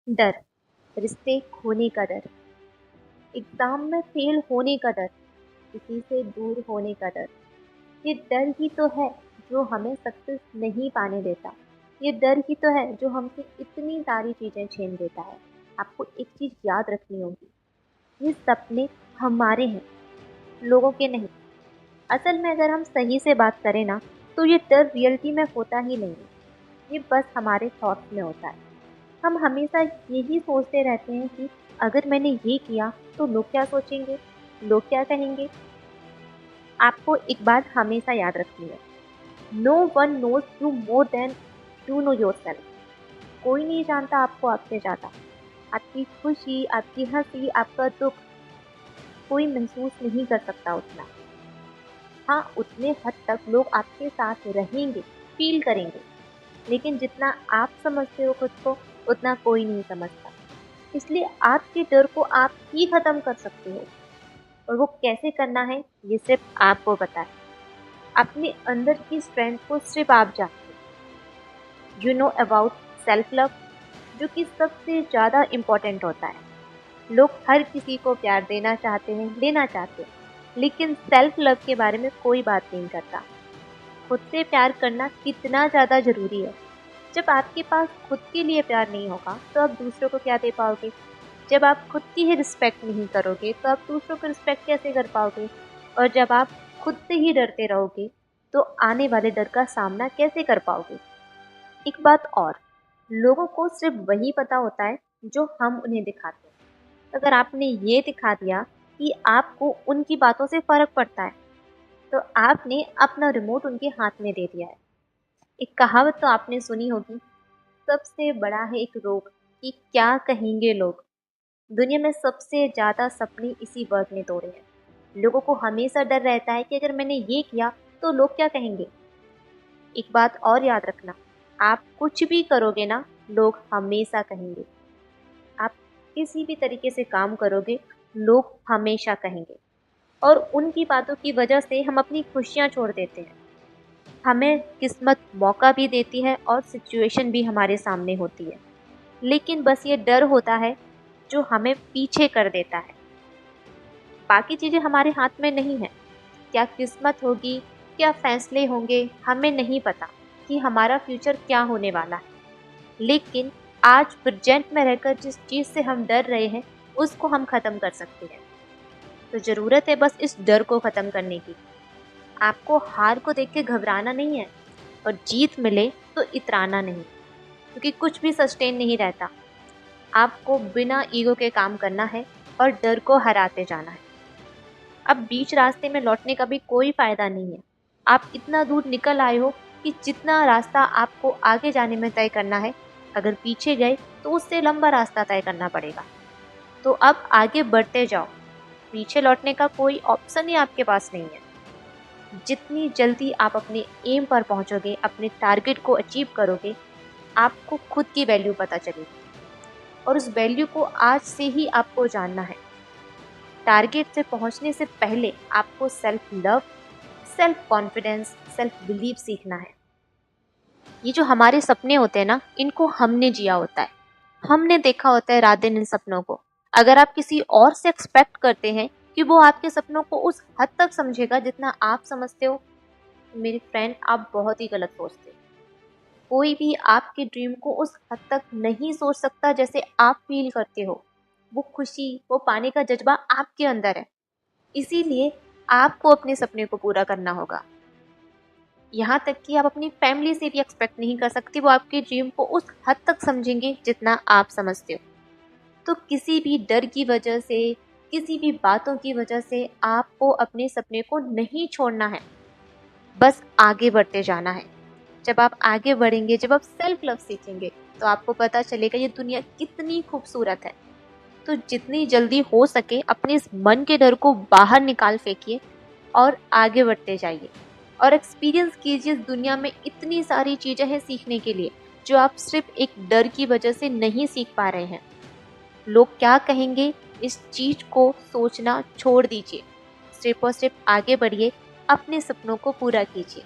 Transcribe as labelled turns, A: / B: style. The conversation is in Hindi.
A: डर, रिश्ते खोने का डर, एग्ज़ाम में फ़ेल होने का डर, किसी से दूर होने का डर। ये डर ही तो है जो हमें सक्सेस नहीं पाने देता। ये डर ही तो है जो हमसे इतनी सारी चीज़ें छीन लेता है। आपको एक चीज़ याद रखनी होगी, ये सपने हमारे हैं, लोगों के नहीं। असल में अगर हम सही से बात करें ना, तो ये डर रियलिटी में होता ही नहीं है। ये बस हमारे थॉट्स में होता है। हम हमेशा यही सोचते रहते हैं कि अगर मैंने ये किया तो लोग क्या सोचेंगे, लोग क्या कहेंगे। आपको एक बात हमेशा याद रखनी है, no one knows you more than you know yourself. कोई नहीं जानता आपको आपसे ज़्यादा। आपकी खुशी, आपकी हंसी, आपका दुख कोई महसूस नहीं कर सकता उतना। हाँ, उतने हद तक लोग आपके साथ रहेंगे, फील करेंगे, लेकिन जितना आप समझते हो खुद को, उतना कोई नहीं समझता। इसलिए आपके डर को आप ही खत्म कर सकते हो, और वो कैसे करना है ये सिर्फ आपको पता है। अपने अंदर की स्ट्रेंथ को सिर्फ आप जानते हो। You know about self love, जो कि सबसे ज़्यादा इम्पोर्टेंट होता है। लोग हर किसी को प्यार देना चाहते हैं, लेना चाहते हैं, लेकिन सेल्फ लव के बारे में कोई बात नहीं करता। खुद से प्यार करना कितना ज़्यादा ज़रूरी है। जब आपके पास खुद के लिए प्यार नहीं होगा, तो आप दूसरों को क्या दे पाओगे? जब आप खुद की ही रिस्पेक्ट नहीं करोगे, तो आप दूसरों को रिस्पेक्ट कैसे कर पाओगे? और जब आप खुद से ही डरते रहोगे, तो आने वाले डर का सामना कैसे कर पाओगे? एक बात और, लोगों को सिर्फ वही पता होता है जो हम उन्हें दिखाते हैं। अगर आपने ये दिखा दिया कि आपको उनकी बातों से फ़र्क पड़ता है, तो आपने अपना रिमोट उनके हाथ में दे दिया है। एक कहावत तो आपने सुनी होगी, सबसे बड़ा है एक रोग कि क्या कहेंगे लोग। दुनिया में सबसे ज़्यादा सपने इसी वर्ड ने तोड़े हैं। लोगों को हमेशा डर रहता है कि अगर मैंने ये किया तो लोग क्या कहेंगे। एक बात और याद रखना, आप कुछ भी करोगे ना, लोग हमेशा कहेंगे। आप किसी भी तरीके से काम करोगे, लोग हमेशा कहेंगे। और उनकी बातों की वजह से हम अपनी खुशियाँ छोड़ देते हैं। हमें किस्मत मौका भी देती है और सिचुएशन भी हमारे सामने होती है, लेकिन बस ये डर होता है जो हमें पीछे कर देता है। बाकी चीज़ें हमारे हाथ में नहीं है। क्या किस्मत होगी, क्या फैसले होंगे, हमें नहीं पता कि हमारा फ्यूचर क्या होने वाला है। लेकिन आज प्रेजेंट में रहकर जिस चीज़ से हम डर रहे हैं, उसको हम ख़त्म कर सकते हैं। तो ज़रूरत है बस इस डर को ख़त्म करने की। आपको हार को देख के घबराना नहीं है, और जीत मिले तो इतराना नहीं, क्योंकि कुछ भी सस्टेन नहीं रहता। आपको बिना ईगो के काम करना है और डर को हराते जाना है। अब बीच रास्ते में लौटने का भी कोई फ़ायदा नहीं है। आप इतना दूर निकल आए हो कि जितना रास्ता आपको आगे जाने में तय करना है, अगर पीछे गए तो उससे लंबा रास्ता तय करना पड़ेगा। तो अब आगे बढ़ते जाओ, पीछे लौटने का कोई ऑप्शन ही आपके पास नहीं है। जितनी जल्दी आप अपने एम पर पहुंचोगे, अपने टारगेट को अचीव करोगे, आपको खुद की वैल्यू पता चलेगी, और उस वैल्यू को आज से ही आपको जानना है। टारगेट से पहुंचने से पहले आपको self love, self confidence, self believe सीखना है। ये जो हमारे सपने होते हैं ना, इनको हमने जिया होता है, हमने देखा होता है रात दिन इन सपनों को। अगर आप किसी और से एक्सपेक्ट करते हैं कि वो आपके सपनों को उस हद तक समझेगा जितना आप समझते हो, तो मेरी फ्रेंड आप बहुत ही गलत सोचते हो। कोई भी आपके ड्रीम को उस हद तक नहीं सोच सकता जैसे आप फील करते हो। वो खुशी, वो पाने का जज्बा आपके अंदर है। इसीलिए आपको अपने सपने को पूरा करना होगा। यहाँ तक कि आप अपनी फैमिली से भी एक्सपेक्ट नहीं कर सकती वो आपके ड्रीम को उस हद तक समझेंगे जितना आप समझते हो। तो किसी भी डर की वजह से, किसी भी बातों की वजह से आपको अपने सपने को नहीं छोड़ना है, बस आगे बढ़ते जाना है। जब आप आगे बढ़ेंगे, जब आप सेल्फ लव सीखेंगे, तो आपको पता चलेगा ये दुनिया कितनी खूबसूरत है। तो जितनी जल्दी हो सके अपने इस मन के डर को बाहर निकाल फेंकिए और आगे बढ़ते जाइए, और एक्सपीरियंस कीजिए। इस दुनिया में इतनी सारी चीज़ें हैं सीखने के लिए, जो आप सिर्फ एक डर की वजह से नहीं सीख पा रहे हैं। लोग क्या कहेंगे, इस चीज़ को सोचना छोड़ दीजिए। सिर्फ और सिर्फ आगे बढ़िए, अपने सपनों को पूरा कीजिए।